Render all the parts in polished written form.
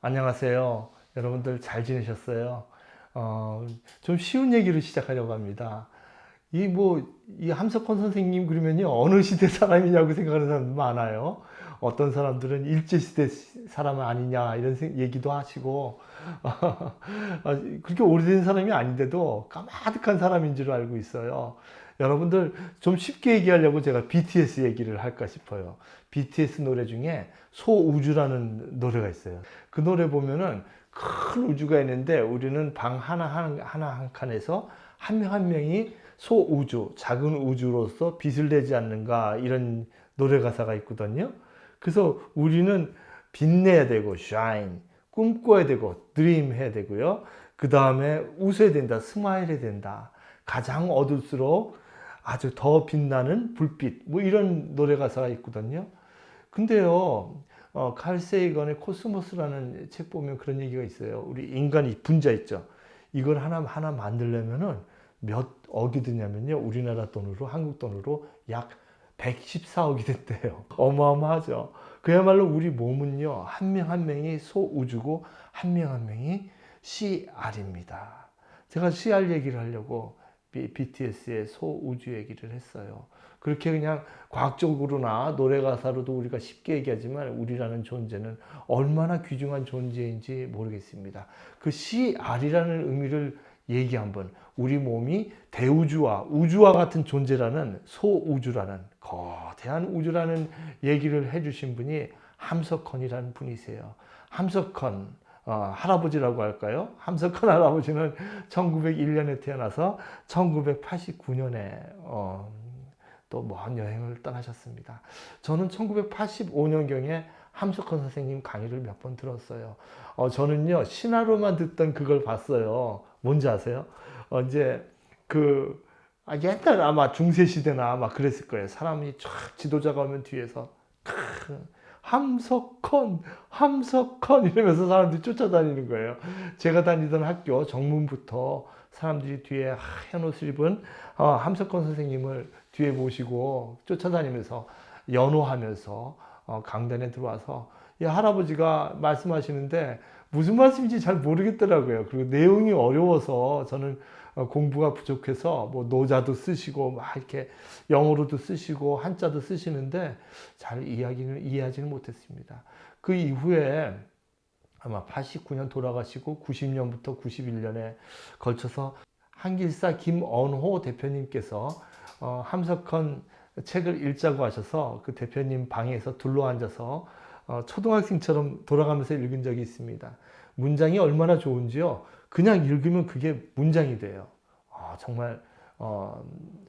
안녕하세요. 여러분들 잘 지내셨어요? 좀 쉬운 얘기를 시작하려고 합니다. 이 함석헌 선생님 그러면요, 어느 시대 사람이냐고 생각하는 사람 많아요. 어떤 사람들은 일제시대 사람 아니냐, 이런 얘기도 하시고, 그렇게 오래된 사람이 아닌데도 까마득한 사람인 줄 알고 있어요. 여러분들 좀 쉽게 얘기하려고 제가 BTS 얘기를 할까 싶어요. BTS 노래 중에 소우주라는 노래가 있어요. 그 노래 보면은 큰 우주가 있는데 우리는 방 하나 한 칸에서 한 명 한 명이 소우주, 작은 우주로서 빛을 내지 않는가, 이런 노래 가사가 있거든요. 그래서 우리는 빛내야 되고 shine, 꿈꿔야 되고 dream 해야 되고요. 그 다음에 웃어야 된다, 스마일 해야 된다. 가장 어둘수록 아주 더 빛나는 불빛, 뭐 이런 노래 가사가 있거든요. 근데요, 칼 세이건의 코스모스라는 책 보면 그런 얘기가 있어요. 우리 인간이 분자 있죠. 이걸 하나 만들려면은 몇 억이 드냐면요. 우리나라 돈으로, 한국 돈으로 약 114억이 된대요. 어마어마하죠. 그야말로 우리 몸은요, 한 명 한 명이 소우주고 한 명 한 명이 CR입니다. 제가 CR 얘기를 하려고 BTS의 소우주 얘기를 했어요. 그렇게 그냥 과학적으로나 노래 가사로도 우리가 쉽게 얘기하지만 우리라는 존재는 얼마나 귀중한 존재인지 모르겠습니다. 그 CR이라는 의미를 얘기 한번, 우리 몸이 대우주와 우주와 같은 존재라는 소우주라는 거대한 우주라는 얘기를 해주신 분이 함석헌이라는 분이세요. 함석헌 할아버지라고 할까요? 함석헌 할아버지는 1901년에 태어나서 1989년에 또 먼 여행을 떠나셨습니다. 저는 1985년경에 함석헌 선생님 강의를 몇 번 들었어요. 저는요, 신화로만 듣던 그걸 봤어요. 뭔지 아세요? 이제 옛날 아마 중세시대나 아마 그랬을 거예요. 사람이 쫙 지도자가 오면 뒤에서 함석헌, 함석헌 이러면서 사람들이 쫓아다니는 거예요. 제가 다니던 학교 정문부터 사람들이 뒤에 하얀 옷을 입은 함석헌 선생님을 뒤에 모시고 쫓아다니면서 연호하면서 강단에 들어와서 이 할아버지가 말씀하시는데 무슨 말씀인지 잘 모르겠더라고요. 그리고 내용이 어려워서 저는 공부가 부족해서 뭐 노자도 쓰시고 막 이렇게 영어로도 쓰시고 한자도 쓰시는데 잘 이해하지는 못했습니다. 그 이후에 아마 89년 돌아가시고 90년부터 91년에 걸쳐서 한길사 김언호 대표님께서 함석헌 책을 읽자고 하셔서 그 대표님 방에서 둘러앉아서 초등학생처럼 돌아가면서 읽은 적이 있습니다. 문장이 얼마나 좋은지요. 그냥 읽으면 그게 문장이 돼요. 정말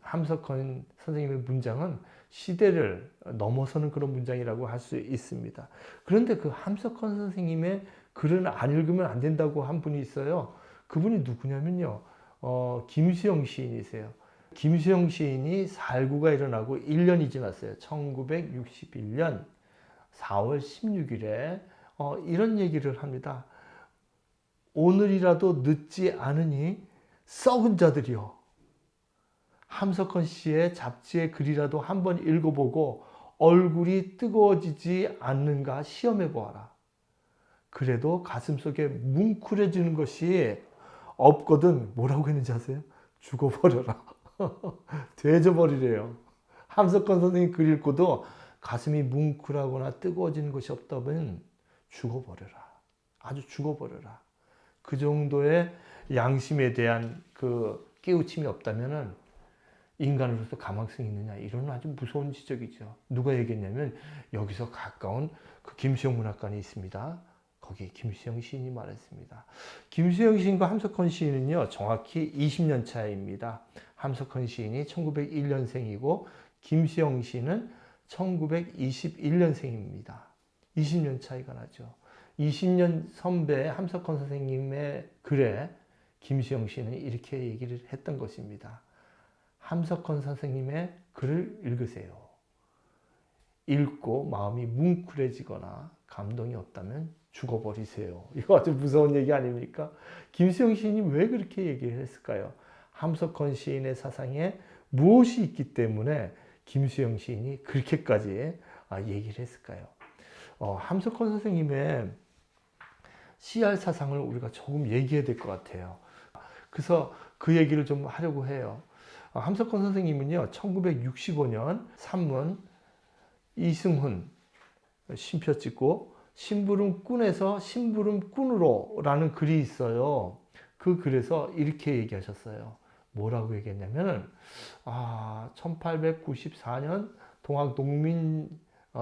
함석헌 선생님의 문장은 시대를 넘어서는 그런 문장이라고 할 수 있습니다. 그런데 그 함석헌 선생님의 글을 안 읽으면 안 된다고 한 분이 있어요. 그분이 누구냐면요. 김수영 시인이세요. 김수영 시인이 살구가 일어나고 1년이 지났어요. 1961년 4월 16일에 이런 얘기를 합니다. 오늘이라도 늦지 않으니 썩은 자들이여, 함석헌 씨의 잡지의 글이라도 한번 읽어보고 얼굴이 뜨거워지지 않는가 시험해 보아라. 그래도 가슴속에 뭉클해지는 것이 없거든. 뭐라고 했는지 아세요? 죽어버려라. 되져버리래요. 함석헌 선생님 글 읽고도 가슴이 뭉클하거나 뜨거워지는 것이 없다면 죽어버려라. 아주 죽어버려라. 그 정도의 양심에 대한 그 깨우침이 없다면은 인간으로서 가망성이 있느냐, 이런 아주 무서운 지적이죠. 누가 얘기했냐면 여기서 가까운 그 김수영 문학관이 있습니다. 거기 김수영 시인이 말했습니다. 김수영 시인과 함석헌 시인은요, 정확히 20년 차이입니다. 함석헌 시인이 1901년생이고 김수영 시인은 1921년생입니다. 20년 차이가 나죠. 20년 선배 함석헌 선생님의 글에 김수영 씨는 이렇게 얘기를 했던 것입니다. 함석헌 선생님의 글을 읽으세요. 읽고 마음이 뭉클해지거나 감동이 없다면 죽어버리세요. 이거 아주 무서운 얘기 아닙니까? 김수영 시인이 왜 그렇게 얘기를 했을까요? 함석헌 시인의 사상에 무엇이 있기 때문에 김수영 시인이 그렇게까지 얘기를 했을까요? 함석헌 선생님의 CR 사상을 우리가 조금 얘기해야 될 것 같아요. 그래서 그 얘기를 좀 하려고 해요. 함석헌 선생님은요, 1965년 산문 이승훈 심표 찍고 심부름꾼에서 심부름꾼으로 라는 글이 있어요. 그 글에서 이렇게 얘기하셨어요. 뭐라고 얘기했냐면은 1894년 동학 농민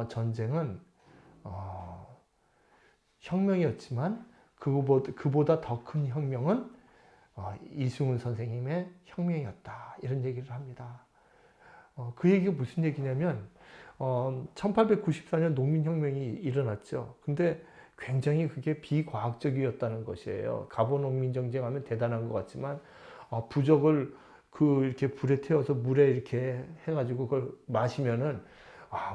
전쟁은 혁명이었지만 그보다 더 큰 혁명은 이승훈 선생님의 혁명이었다. 이런 얘기를 합니다. 그 얘기가 무슨 얘기냐면 1894년 농민혁명이 일어났죠. 근데 굉장히 그게 비과학적이었다는 것이에요. 가보농민정쟁하면 대단한 것 같지만 부적을 이렇게 불에 태워서 물에 이렇게 해가지고 그걸 마시면은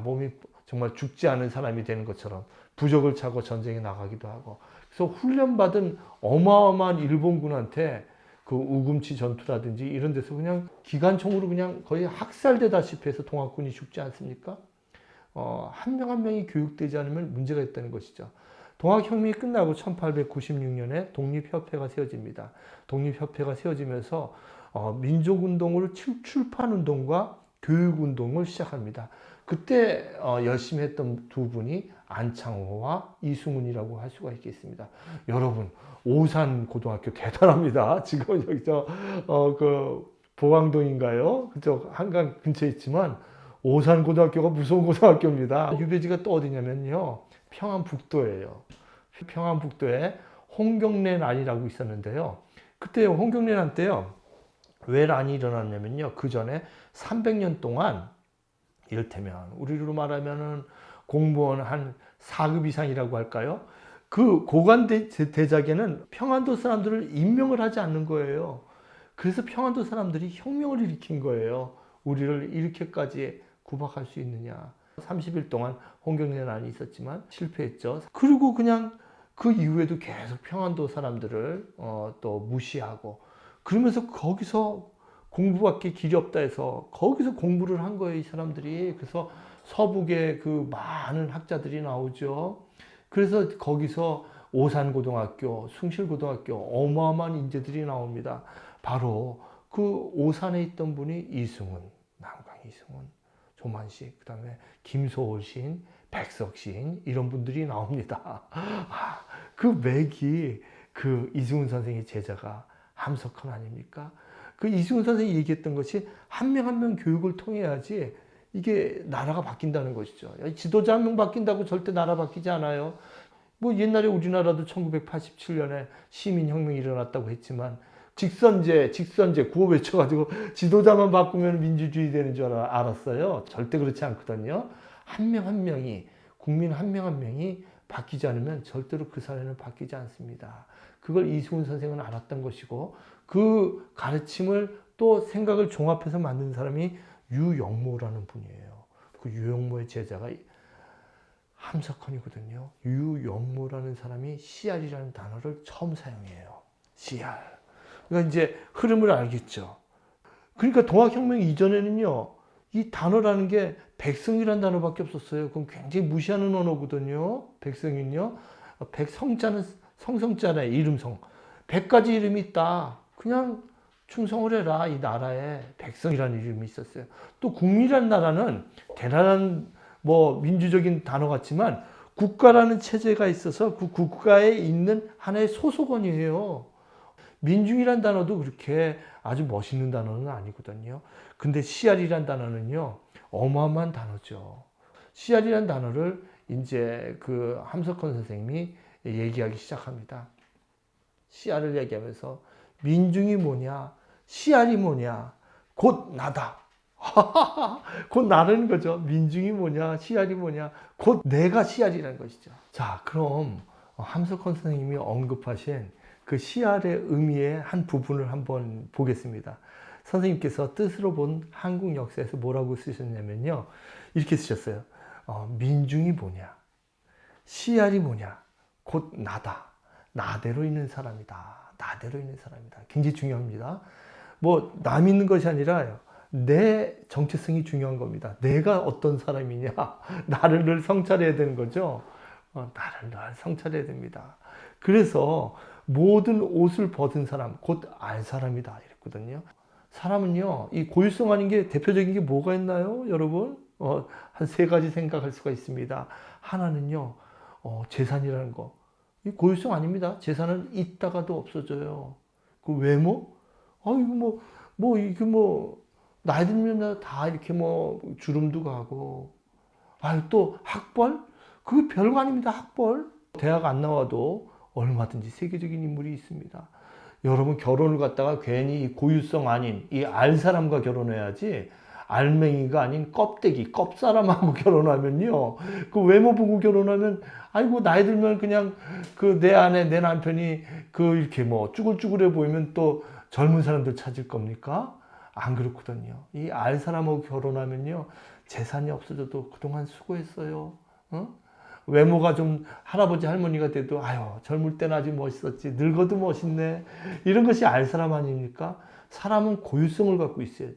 몸이 정말 죽지 않은 사람이 되는 것처럼 부적을 차고 전쟁에 나가기도 하고, 그래서 훈련받은 어마어마한 일본군한테 그 우금치 전투라든지 이런 데서 그냥 기관총으로 그냥 거의 학살되다시피 해서 동학군이 죽지 않습니까? 한 명 한 명이 교육되지 않으면 문제가 있다는 것이죠. 동학혁명이 끝나고 1896년에 독립협회가 세워집니다. 독립협회가 세워지면서 민족운동을 출판운동과 교육운동을 시작합니다. 그때 열심히 했던 두 분이 안창호와 이승훈이라고 할 수가 있겠습니다. 여러분, 오산고등학교 대단합니다. 지금 여기 그 보광동인가요? 그쪽 한강 근처에 있지만 오산고등학교가 무서운 고등학교입니다. 유배지가 또 어디냐면요, 평안북도예요. 평안북도에 홍경래난이라고 있었는데요. 그때 홍경래난 때요, 왜 난이 일어났냐면요, 그 전에 300년 동안 이를테면 우리로 말하면은 공무원 한 4급 이상이라고 할까요? 그 고관 대작에는 평안도 사람들을 임명을 하지 않는 거예요. 그래서 평안도 사람들이 혁명을 일으킨 거예요. 우리를 이렇게까지 구박할 수 있느냐. 30일 동안 홍경래난이 있었지만 실패했죠. 그리고 그냥 그 이후에도 계속 평안도 사람들을 또 무시하고, 그러면서 거기서 공부밖에 길이 없다 해서 거기서 공부를 한 거예요, 이 사람들이. 그래서 서북에 그 많은 학자들이 나오죠. 그래서 거기서 오산고등학교, 숭실고등학교 어마어마한 인재들이 나옵니다. 바로 그 오산에 있던 분이 이승훈, 남강 이승훈, 조만식, 그 다음에 김소월 시인, 백석 시인, 이런 분들이 나옵니다. 그 맥이 그 이승훈 선생의 제자가 함석헌 아닙니까? 그 이승훈 선생이 얘기했던 것이 한 명 한 명 교육을 통해야지 이게 나라가 바뀐다는 것이죠. 지도자 한 명 바뀐다고 절대 나라 바뀌지 않아요. 뭐 옛날에 우리나라도 1987년에 시민혁명이 일어났다고 했지만 직선제 구호 외쳐가지고 지도자만 바꾸면 민주주의 되는 줄 알았어요. 절대 그렇지 않거든요. 한 명 한 명이, 국민 한 명 한 명이 바뀌지 않으면 절대로 그 사회는 바뀌지 않습니다. 그걸 이승훈 선생은 알았던 것이고, 그 가르침을 또 생각을 종합해서 만든 사람이 유영모라는 분이에요. 그 유영모의 제자가 함석헌이거든요. 유영모라는 사람이 CR이라는 단어를 처음 사용해요. CR. 그러니까 이제 흐름을 알겠죠. 그러니까 동학혁명 이전에는요, 이 단어라는 게 백성이라는 단어밖에 없었어요. 그건 굉장히 무시하는 언어거든요. 백성은요. 백성자는 성성자네, 이름성. 100가지 이름이 있다. 그냥 충성을 해라. 이 나라에 백성이라는 이름이 있었어요. 또 국민이라는 나라는 대단한 민주적인 단어 같지만 국가라는 체제가 있어서 그 국가에 있는 하나의 소속원이에요. 민중이란 단어도 그렇게 아주 멋있는 단어는 아니거든요. 근데 CR이란 단어는요, 어마어마한 단어죠. CR이란 단어를 이제 그 함석헌 선생님이 얘기하기 시작합니다. CR을 얘기하면서 민중이 뭐냐, CR이 뭐냐, 곧 나다. 곧 나라는 거죠. 민중이 뭐냐, CR이 뭐냐, 곧 내가 CR이라는 것이죠. 자, 그럼 함석헌 선생님이 언급하신 그 CR의 의미의 한 부분을 한번 보겠습니다. 선생님께서 뜻으로 본 한국 역사에서 뭐라고 쓰셨냐면요, 이렇게 쓰셨어요. 민중이 뭐냐, CR이 뭐냐, 곧 나다. 나대로 있는 사람이다. 나대로 있는 사람이다. 굉장히 중요합니다. 남 있는 것이 아니라 내 정체성이 중요한 겁니다. 내가 어떤 사람이냐, 나를 늘 성찰해야 되는 거죠. 나를 늘 성찰해야 됩니다. 그래서 모든 옷을 벗은 사람, 곧 알 사람이다. 이랬거든요. 사람은요, 이 고유성 아닌 게 대표적인 게 뭐가 있나요, 여러분? 한 세 가지 생각할 수가 있습니다. 하나는요, 재산이라는 거. 이 고유성 아닙니다. 재산은 있다가도 없어져요. 그 외모? 이거 나이 들면 다 이렇게 주름도 가고. 또 학벌? 그거 별거 아닙니다, 학벌. 대학 안 나와도 얼마든지 세계적인 인물이 있습니다. 여러분 결혼을 갖다가 괜히 이 고유성 아닌 이 알 사람과 결혼해야지 알맹이가 아닌 껍데기, 껍사람하고 결혼하면요. 그 외모 보고 결혼하면 아이고 나이 들면 그냥 그 내 아내, 내 남편이 그 이렇게 쭈글쭈글해 보이면 또 젊은 사람들 찾을 겁니까? 안 그렇거든요. 이 알 사람하고 결혼하면요. 재산이 없어져도 그동안 수고했어요. 외모가 좀 할아버지 할머니가 돼도 아유 젊을 때는 아주 멋있었지 늙어도 멋있네 이런 것이 알 사람 아닙니까? 사람은 고유성을 갖고 있어요.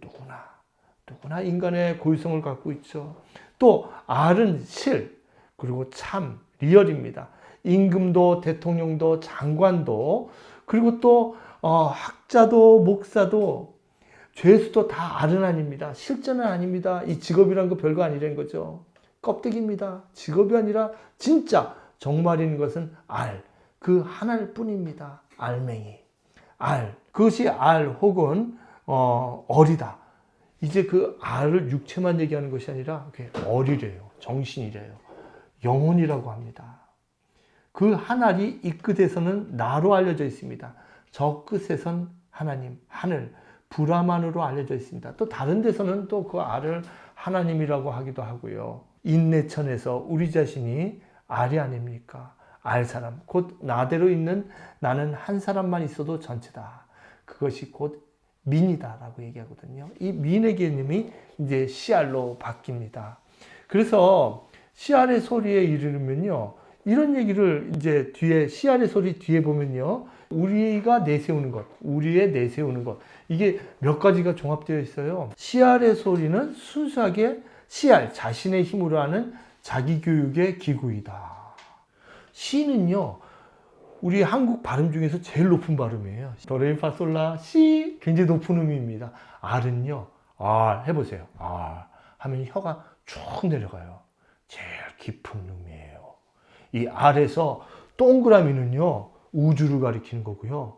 누구나 인간의 고유성을 갖고 있죠. 또 알은 실 그리고 참 리얼입니다. 임금도 대통령도 장관도 그리고 또 학자도 목사도 죄수도 다 알은 아닙니다. 실제는 아닙니다. 이 직업이란 거 별거 아니라는 거죠. 껍데기입니다. 직업이 아니라 진짜 정말인 것은 알. 그 하나일 뿐입니다. 알맹이. 알. 그것이 알 혹은 어리다. 이제 그 알을 육체만 얘기하는 것이 아니라 어리래요. 정신이래요. 영혼이라고 합니다. 그 한 알이 이 끝에서는 나로 알려져 있습니다. 저 끝에선 하나님, 하늘, 브라만으로 알려져 있습니다. 또 다른 데서는 또 그 알을 하나님이라고 하기도 하고요. 인내천에서 우리 자신이 알이 아닙니까? 알 사람, 곧 나대로 있는 나는 한 사람만 있어도 전체다. 그것이 곧 민이다라고 얘기하거든요. 이 민의 개념이 이제 씨알로 바뀝니다. 그래서 씨알의 소리에 이르면요, 이런 얘기를 이제 뒤에 씨알의 소리 뒤에 보면요, 우리가 내세우는 것, 우리의 내세우는 것, 이게 몇 가지가 종합되어 있어요. 씨알의 소리는 순수하게 씨알, 자신의 힘으로 하는 자기교육의 기구이다. 시는요, 우리 한국 발음 중에서 제일 높은 발음이에요. 도레미파솔라 시 굉장히 높은 음입니다. 알은요, 알 해보세요. 알 하면 혀가 쭉 내려가요. 제일 깊은 음이에요. 이 알에서 동그라미는요, 우주를 가리키는 거고요.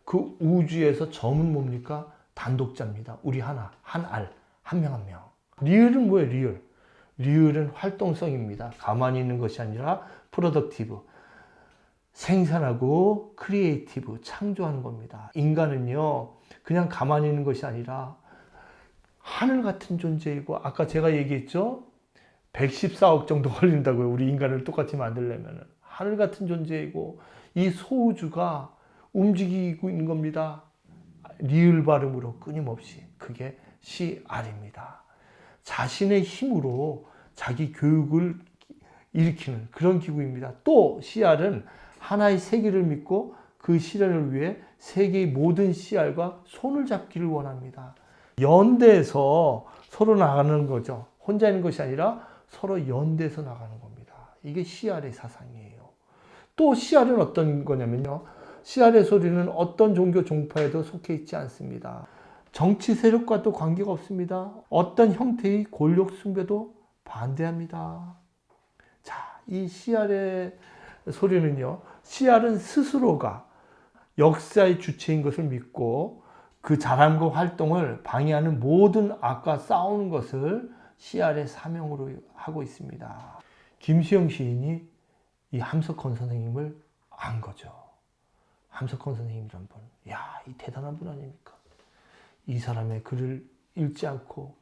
그 우주에서 점은 뭡니까? 단독자입니다. 우리 하나, 한 알, 한 명 한 명. 리을은 뭐예요? 리을. 리을은 활동성입니다. 가만히 있는 것이 아니라 프로덕티브. 생산하고 크리에이티브, 창조하는 겁니다. 인간은요, 그냥 가만히 있는 것이 아니라 하늘 같은 존재이고, 아까 제가 얘기했죠? 114억 정도 걸린다고요. 우리 인간을 똑같이 만들려면. 하늘 같은 존재이고, 이 소우주가 움직이고 있는 겁니다. 리을 발음으로 끊임없이. 그게 CR입니다. 자신의 힘으로 자기 교육을 일으키는 그런 기구입니다. 또 CR은 하나의 세계를 믿고 그 실현을 위해 세계의 모든 CR과 손을 잡기를 원합니다. 연대해서 서로 나가는 거죠. 혼자 있는 것이 아니라 서로 연대해서 나가는 겁니다. 이게 CR의 사상이에요. 또 CR은 어떤 거냐면요. CR의 소리는 어떤 종교 종파에도 속해 있지 않습니다. 정치 세력과도 관계가 없습니다. 어떤 형태의 권력 숭배도 반대합니다. 자, 이 CR의 소리는요. CR은 스스로가 역사의 주체인 것을 믿고 그 자람과 활동을 방해하는 모든 악과 싸우는 것을 CR의 사명으로 하고 있습니다. 김수영 시인이 이 함석헌 선생님을 안 거죠. 함석헌 선생님이란 분. 이 대단한 분 아닙니까? 이 사람의 글을 읽지 않고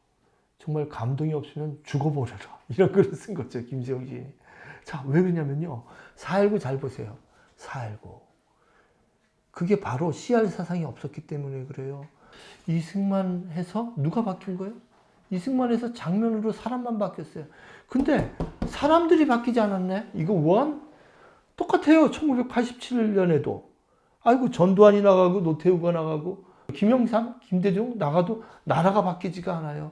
정말 감동이 없으면 죽어버려라. 이런 글을 쓴 거죠. 김수영 시인이. 자, 왜 그러냐면요. 4.19 잘 보세요. 4.19. 그게 바로 CR 사상이 없었기 때문에 그래요. 이승만 해서 누가 바뀐 거예요? 이승만 해서 장면으로 사람만 바뀌었어요. 근데 사람들이 바뀌지 않았네? 이거 원? 똑같아요. 1987년에도. 아이고, 전두환이 나가고 노태우가 나가고 김영삼, 김대중 나가도 나라가 바뀌지가 않아요.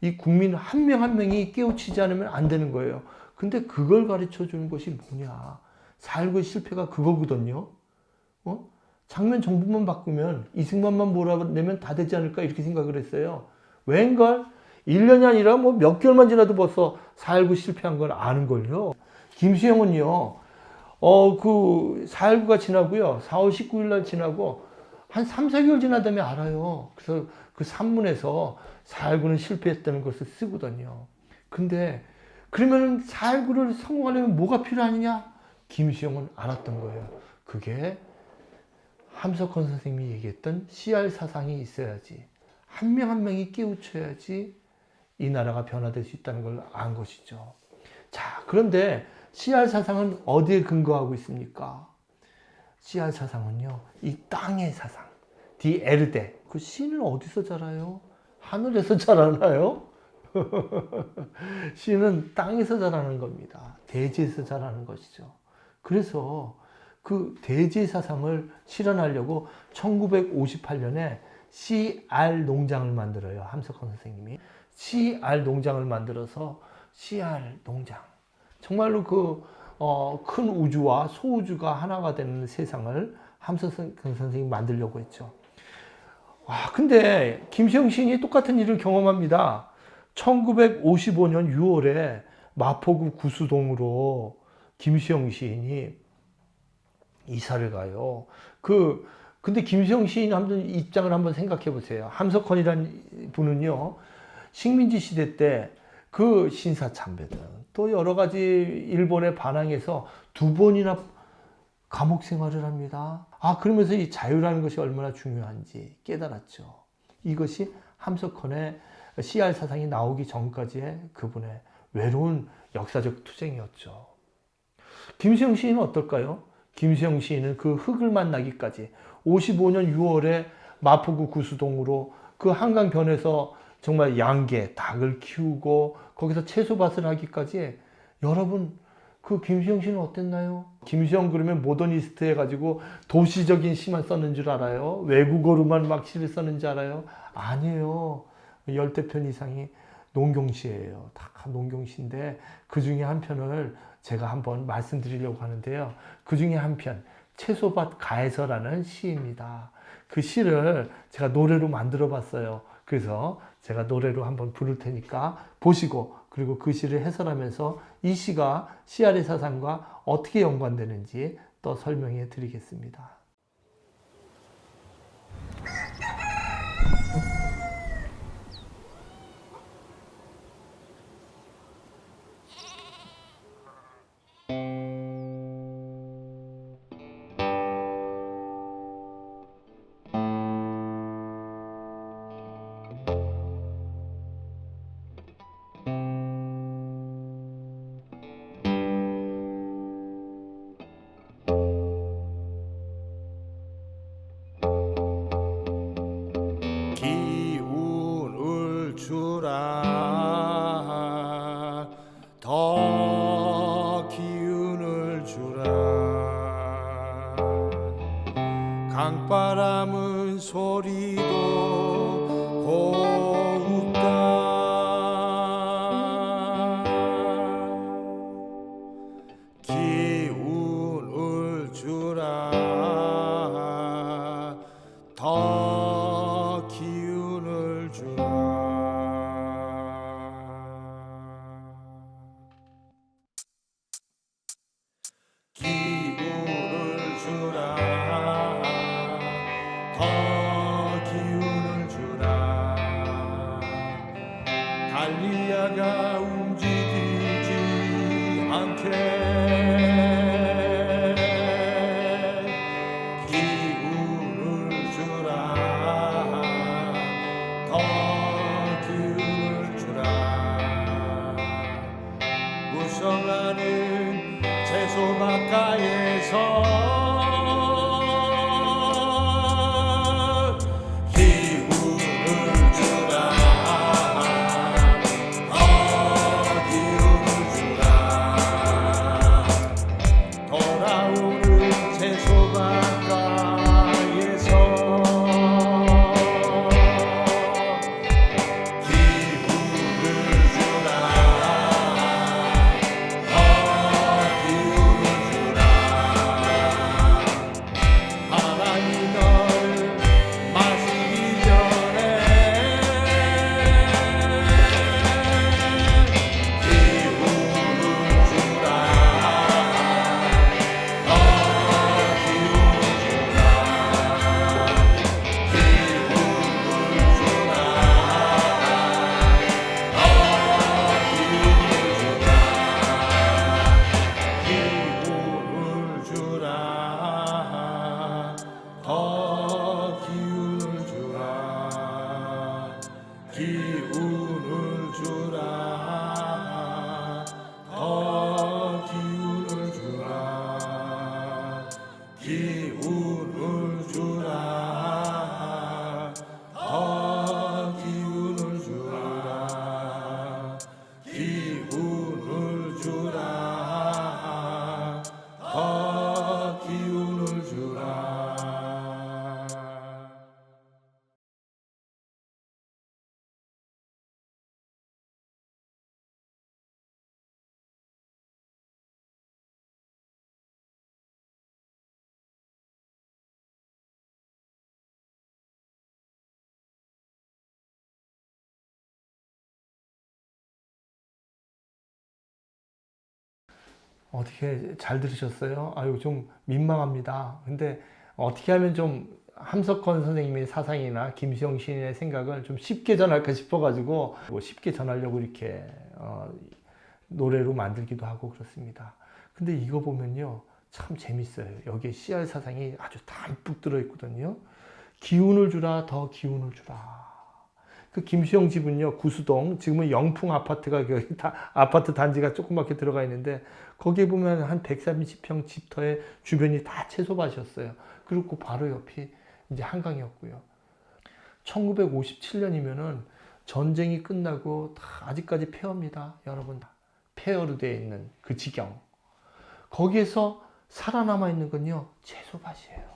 이 국민 한 명 한 명이 깨우치지 않으면 안 되는 거예요. 근데 그걸 가르쳐 주는 것이 뭐냐? 4.19의 실패가 그거거든요. 장면 정부만 바꾸면 이승만만 몰아내면 다 되지 않을까 이렇게 생각을 했어요. 웬걸? 1년이 아니라 뭐 몇 개월만 지나도 벌써 4.19 실패한 걸 아는걸요. 김수영은요, 그 4.19가 지나고요. 4월 19일 날 지나고 한 3, 4개월 지나다음에 알아요. 그래서 그 산문에서 4.19는 실패했다는 것을 쓰거든요. 근데 그러면 4.19를 성공하려면 뭐가 필요하느냐? 김수영은 알았던 거예요. 그게 함석헌 선생님이 얘기했던 CR 사상이 있어야지, 한 명 한 명이 깨우쳐야지 이 나라가 변화될 수 있다는 걸 안 것이죠. 자, 그런데 CR 사상은 어디에 근거하고 있습니까? CR 사상은요, 이 땅의 사상, 디 에르데. 그 씨는 어디서 자라요? 하늘에서 자라나요? 씨는 땅에서 자라는 겁니다. 대지에서 자라는 것이죠. 그래서 그 대지 사상을 실현하려고 1958년에 CR 농장을 만들어요. 함석헌 선생님이. CR 농장을 만들어서 CR 농장. 정말로 큰 우주와 소우주가 하나가 되는 세상을 함석헌 선생님이 만들려고 했죠. 와, 근데 김수영 시인이 똑같은 일을 경험합니다. 1955년 6월에 마포구 구수동으로 김수영 시인이 이사를 가요. 근데 김수영 시인 입장을 한번 생각해 보세요. 함석헌이라는 분은요, 식민지 시대 때 그 신사참배든 또 여러 가지 일본에 반항해서 2번이나 감옥 생활을 합니다. 그러면서 이 자유라는 것이 얼마나 중요한지 깨달았죠. 이것이 함석헌의 CR 사상이 나오기 전까지의 그분의 외로운 역사적 투쟁이었죠. 김수영 시인은 어떨까요? 김수영 시인은 그 흙을 만나기까지 55년 6월에 마포구 구수동으로 그 한강변에서 정말 양계, 닭을 키우고 거기서 채소밭을 하기까지, 여러분 그 김수영 씨는 어땠나요? 김수영 그러면 모더니스트 해가지고 도시적인 시만 썼는 줄 알아요? 외국어로만 막 시를 썼는 줄 알아요? 아니에요. 10대 편 이상이 농경시예요. 다 농경시인데 그 중에 한 편을 제가 한번 말씀드리려고 하는데요. 그 중에 한 편, 채소밭 가에서라는 시입니다. 그 시를 제가 노래로 만들어 봤어요. 그래서 제가 노래로 한번 부를 테니까 보시고, 그리고 그 시를 해설하면서 이 시가 CR의 사상과 어떻게 연관되는지 또 설명해 드리겠습니다. 기운을 주라, 더 기운을 주라. 강바람은 소리도 곱다. 기운을 주라, 더 기운을 주라. 기운을 주라, 더 기운을 주라. 달리아가 움직이지 않게 기운을 주라, 더 기운을 주라. 무성하는 채소밭가에서 기운을 주라, 더 기운을 주라. 돌아오는 채소밭가에서 기운을 주라, 더 기운을 주라. 어떻게 잘 들으셨어요? 아유, 좀 민망합니다. 근데 어떻게 하면 좀 함석헌 선생님의 사상이나 김수영 시인의 생각을 좀 쉽게 전할까 싶어가지고 뭐 쉽게 전하려고 이렇게 노래로 만들기도 하고 그렇습니다. 근데 이거 보면요, 참 재밌어요. 여기에 씨알 사상이 아주 담뿍 들어있거든요. 기운을 주라, 더 기운을 주라. 그 김수영 집은요, 구수동, 지금은 영풍 아파트가 여기 다 아파트 단지가 조그맣게 들어가 있는데, 거기에 보면 한 130평 집터에 주변이 다 채소밭이었어요. 그리고 바로 옆이 이제 한강이었고요. 1957년이면은 전쟁이 끝나고 다 아직까지 폐허입니다. 여러분, 폐허로 되어 있는 그 지경. 거기에서 살아남아 있는 건요, 채소밭이에요.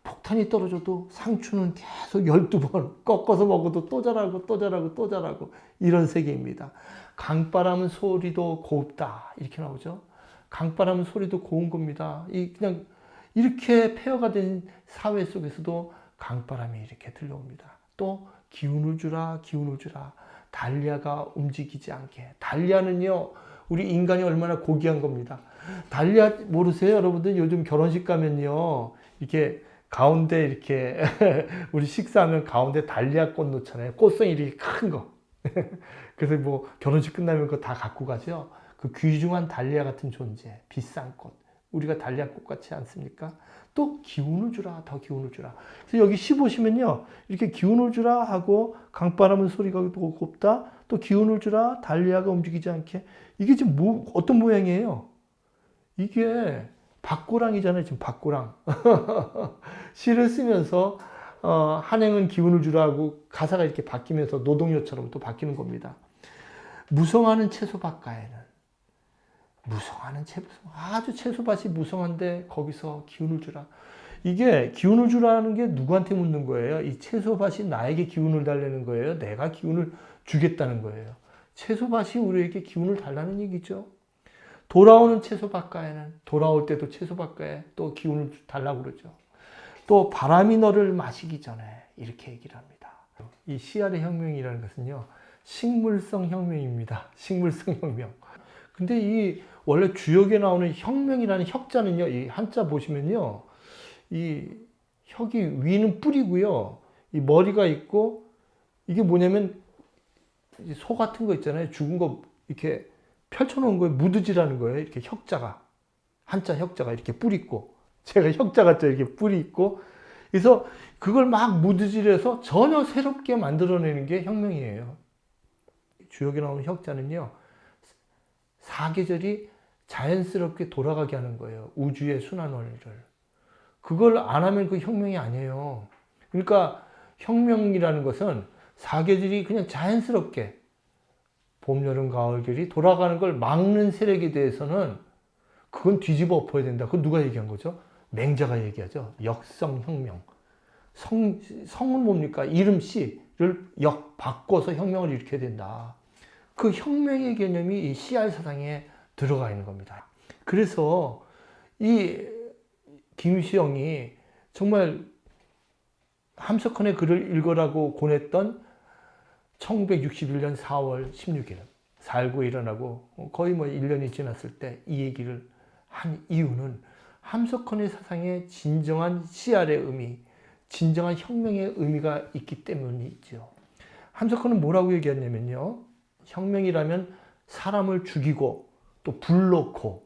폭탄이 떨어져도 상추는 계속 12번 꺾어서 먹어도 또 자라고 또 자라고 또 자라고, 이런 세계입니다. 강바람 소리도 곱다, 이렇게 나오죠. 강바람 소리도 고운 겁니다. 그냥 이렇게 폐허가 된 사회 속에서도 강바람이 이렇게 들려옵니다. 또 기운을 주라, 기운을 주라. 달리아가 움직이지 않게. 달리아는요, 우리 인간이 얼마나 고귀한 겁니다. 달리아 모르세요, 여러분들? 요즘 결혼식 가면요, 이렇게 가운데 이렇게 우리 식사하면 가운데 달리아 꽃 놓잖아요. 꽃송이 이렇게 큰 거. 그래서 뭐 결혼식 끝나면 그거 다 갖고 가죠. 그 귀중한 달리아 같은 존재, 비싼 꽃. 우리가 달리아 꽃 같지 않습니까? 또 기운을 주라, 더 기운을 주라. 그래서 여기 시 보시면요, 이렇게 기운을 주라 하고 강바람은 소리가 곱다. 또 기운을 주라, 달리아가 움직이지 않게. 이게 지금 어떤 모양이에요? 이게 박고랑이잖아요. 지금 박고랑. 시를 쓰면서 한행은 기운을 주라 하고 가사가 이렇게 바뀌면서 노동요처럼 또 바뀌는 겁니다. 무성하는 채소밭가에는, 무성하는 아주 채소밭이 무성한데 거기서 기운을 주라. 이게 기운을 주라는 게 누구한테 묻는 거예요? 이 채소밭이 나에게 기운을 달라는 거예요? 내가 기운을 주겠다는 거예요? 채소밭이 우리에게 기운을 달라는 얘기죠. 돌아오는 채소밭가에는, 돌아올 때도 채소밭가에 또 기운을 달라고 그러죠. 또 바람이 너를 마시기 전에, 이렇게 얘기를 합니다. 이 씨알의 혁명이라는 것은요, 식물성 혁명입니다. 식물성 혁명. 근데 이 원래 주역에 나오는 혁명이라는 혁자는요, 이 한자 보시면요, 이 혁이 위는 뿌리고요, 이 머리가 있고, 이게 뭐냐면 소 같은 거 있잖아요. 죽은 거 이렇게 펼쳐놓은 거에 무드지라는 거예요. 이렇게 혁자가, 한자 혁자가 이렇게 뿔 있고, 제가 혁자 같죠, 이렇게 뿔이 있고. 그래서 그걸 막 무드질해서 전혀 새롭게 만들어내는 게 혁명이에요. 주역에 나오는 혁자는요, 사계절이 자연스럽게 돌아가게 하는 거예요. 우주의 순환 원리를. 그걸 안 하면 그 혁명이 아니에요. 그러니까 혁명이라는 것은 사계절이 그냥 자연스럽게 봄, 여름, 가을, 겨울이 돌아가는 걸 막는 세력에 대해서는 그건 뒤집어 엎어야 된다. 그건 누가 얘기한 거죠? 맹자가 얘기하죠. 역성혁명. 성은 뭡니까? 이름 씨를 바꿔서 혁명을 일으켜야 된다. 그 혁명의 개념이 이 씨알 사상에 들어가 있는 겁니다. 그래서 이 김수영이 정말 함석헌의 글을 읽으라고 권했던 1961년 4월 16일, 4.19 일어나고 거의 뭐 1년이 지났을 때 이 얘기를 한 이유는 함석헌의 사상에 진정한 씨알의 의미, 진정한 혁명의 의미가 있기 때문이죠. 함석헌은 뭐라고 얘기했냐면요, 혁명이라면 사람을 죽이고 또 불놓고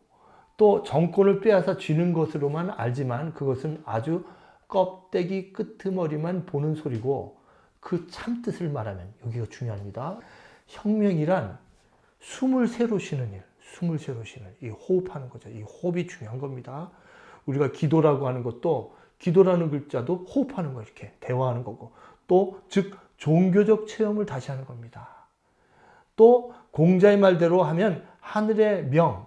또 정권을 빼앗아 쥐는 것으로만 알지만 그것은 아주 껍데기 끄트머리만 보는 소리고, 그 참뜻을 말하면, 여기가 중요합니다. 혁명이란 숨을 새로 쉬는 일, 숨을 새로 쉬는 이 호흡하는 거죠. 이 호흡이 중요한 겁니다. 우리가 기도라고 하는 것도, 기도라는 글자도 호흡하는 거, 이렇게 대화하는 거고, 또 즉 종교적 체험을 다시 하는 겁니다. 또 공자의 말대로 하면 하늘의 명,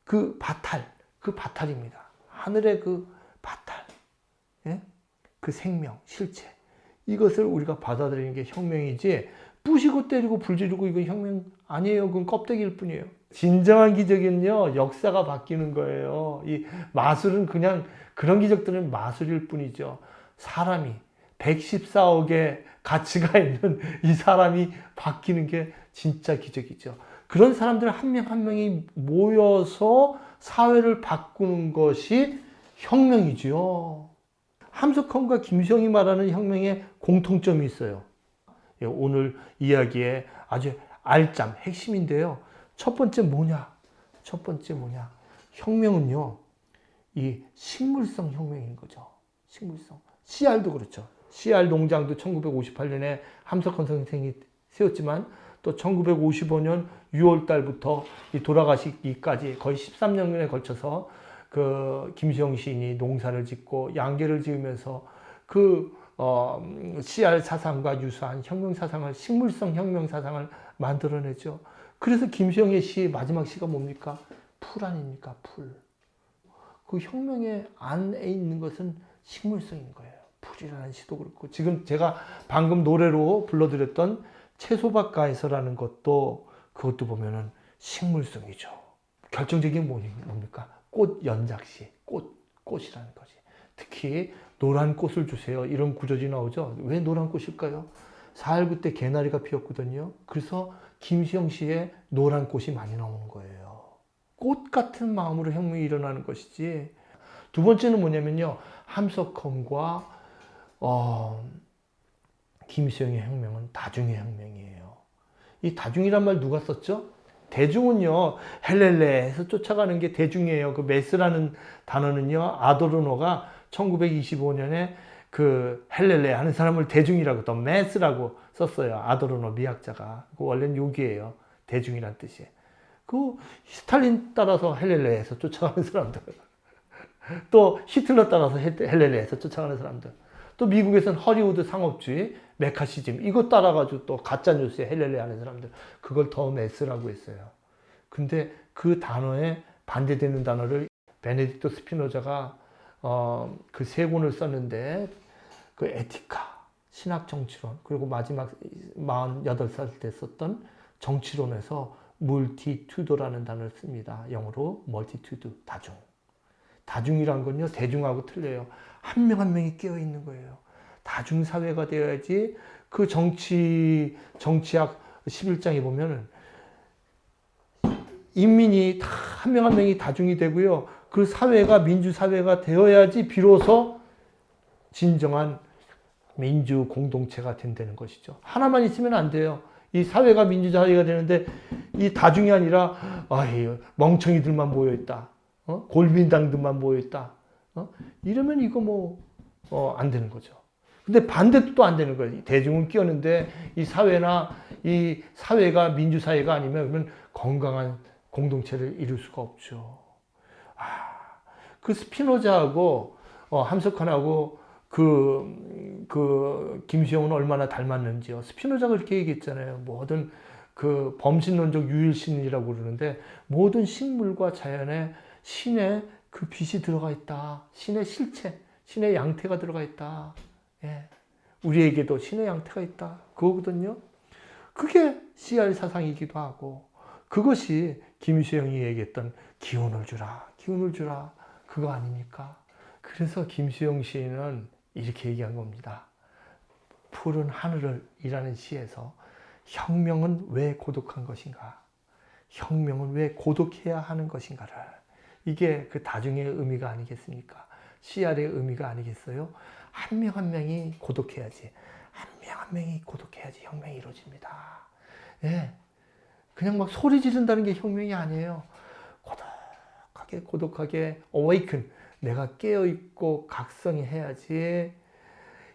그 바탈입니다. 하늘의 그 바탈, 예? 그 생명, 실체, 이것을 우리가 받아들이는 게 혁명이지, 부시고 때리고 불지르고 이건 혁명 아니에요. 그건 껍데기일 뿐이에요. 진정한 기적은요, 역사가 바뀌는 거예요. 이 마술은 그냥, 그런 기적들은 마술일 뿐이죠. 사람이 114억의 가치가 있는 이 사람이 바뀌는 게 진짜 기적이죠. 그런 사람들 한 명 한 명이 모여서 사회를 바꾸는 것이 혁명이지요. 함석헌과 김수영이 말하는 혁명에 공통점이 있어요. 오늘 이야기의 아주 알짱, 핵심인데요. 첫 번째 뭐냐? 혁명은요, 이 식물성 혁명인 거죠. 식물성. CR도 그렇죠. CR 농장도 1958년에 함석헌 선생이 세웠지만 또 1955년 6월 달부터 돌아가시기까지 거의 13년에 걸쳐서 그 김수영 시인이 농사를 짓고 양계를 지으면서 CR 사상과 유사한 혁명 사상을, 식물성 혁명 사상을 만들어내죠. 그래서 김수영의 시 마지막 시가 뭡니까? 풀 아닙니까? 풀. 그 혁명의 안에 있는 것은 식물성인 거예요. 풀이라는 시도 그렇고, 지금 제가 방금 노래로 불러드렸던 채소밭가에서라는 것도, 그것도 보면은 식물성이죠. 결정적인 뭡니까? 꽃 연작시, 꽃이라는 거지. 특히 노란 꽃을 주세요. 이런 구절이 나오죠. 왜 노란 꽃일까요? 4.19 때 개나리가 피었거든요. 그래서 김수영 씨의 노란 꽃이 많이 나오는 거예요. 꽃 같은 마음으로 혁명이 일어나는 것이지. 두 번째는 뭐냐면요. 함석헌과 김수영의 혁명은 다중의 혁명이에요. 이 다중이란 말 누가 썼죠? 대중은요, 헬렐레에서 쫓아가는 게 대중이에요. 그 메스라는 단어는요, 아도르노가 1925년에 그 헬렐레 하는 사람을 대중이라고 또 메스라고 썼어요. 아도르노 미학자가. 그 원래는 욕이에요. 대중이란 뜻이. 그 스탈린 따라서 헬렐레에서 쫓아가는 사람들. 또 히틀러 따라서 헬렐레에서 쫓아가는 사람들. 또 미국에서는 허리우드 상업주의, 메카시즘 이거 따라가지고 또 가짜뉴스에 헬렐레 하는 사람들, 그걸 더 메스라고 했어요. 근데 그 단어에 반대되는 단어를 베네딕토 스피노자가 그 세 권을 썼는데, 그 에티카, 신학 정치론, 그리고 마지막 48살 때 썼던 정치론에서 multitude라는 단어를 씁니다. 영어로 multitude, 다중. 다중이란 건요, 대중하고 틀려요. 한 명 한 명이 깨어 있는 거예요. 다중사회가 되어야지. 그 정치학 11장에 보면은 인민이 다 한 명 한 명이 다중이 되고요. 그 사회가 민주사회가 되어야지 비로소 진정한 민주 공동체가 된다는 것이죠. 하나만 있으면 안 돼요. 이 사회가 민주사회가 되는데 이 다중이 아니라 멍청이들만 모여있다. 골빈당들만 모여있다. 이러면 이거 안 되는 거죠. 근데 반대도 또 안 되는 거예요. 대중은 끼었는데 이 사회가 민주사회가 아니면 그러면 건강한 공동체를 이룰 수가 없죠. 그 스피노자하고 함석헌하고 그 김수영은 얼마나 닮았는지요. 스피노자가 그렇게 얘기했잖아요. 모든 그 범신론적 유일신이라고 그러는데, 모든 식물과 자연에 신의 그 빛이 들어가 있다. 신의 실체, 신의 양태가 들어가 있다. 예. 우리에게도 신의 양태가 있다. 그거거든요. 그게 CR 사상이기도 하고, 그것이 김수영이 얘기했던 기운을 주라, 기운을 주라. 그거 아닙니까? 그래서 김수영 시인은 이렇게 얘기한 겁니다. 푸른 하늘을 이라는 시에서 혁명은 왜 고독한 것인가? 혁명은 왜 고독해야 하는 것인가를. 이게 그 다중의 의미가 아니겠습니까? CR의 의미가 아니겠어요? 한 명 한 명이 고독해야지. 한 명 한 명이 고독해야지 혁명이 이루어집니다. 예. 그냥 막 소리 지른다는 게 혁명이 아니에요. 고독하게 awaken, 내가 깨어있고 각성해야지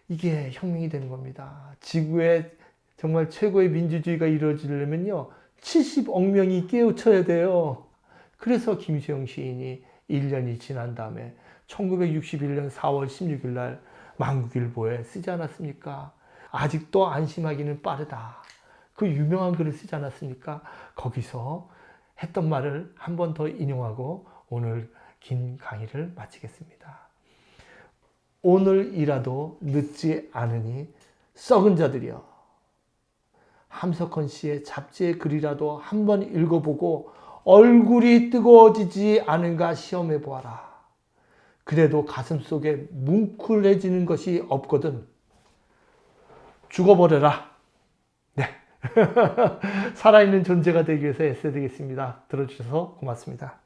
이게 혁명이 되는 겁니다. 지구에 정말 최고의 민주주의가 이루어지려면요, 70억 명이 깨우쳐야 돼요. 그래서 김수영 시인이 1년이 지난 다음에 1961년 4월 16일 날 만국일보에 쓰지 않았습니까? 아직도 안심하기는 빠르다. 그 유명한 글을 쓰지 않았습니까? 거기서 했던 말을 한 번 더 인용하고 오늘 긴 강의를 마치겠습니다. 오늘이라도 늦지 않으니 썩은 자들이여, 함석헌 씨의 잡지의 글이라도 한번 읽어보고 얼굴이 뜨거워지지 않은가 시험해 보아라. 그래도 가슴 속에 뭉클해지는 것이 없거든 죽어버려라. 네, 살아있는 존재가 되기 위해서 애써야 되겠습니다. 들어주셔서 고맙습니다.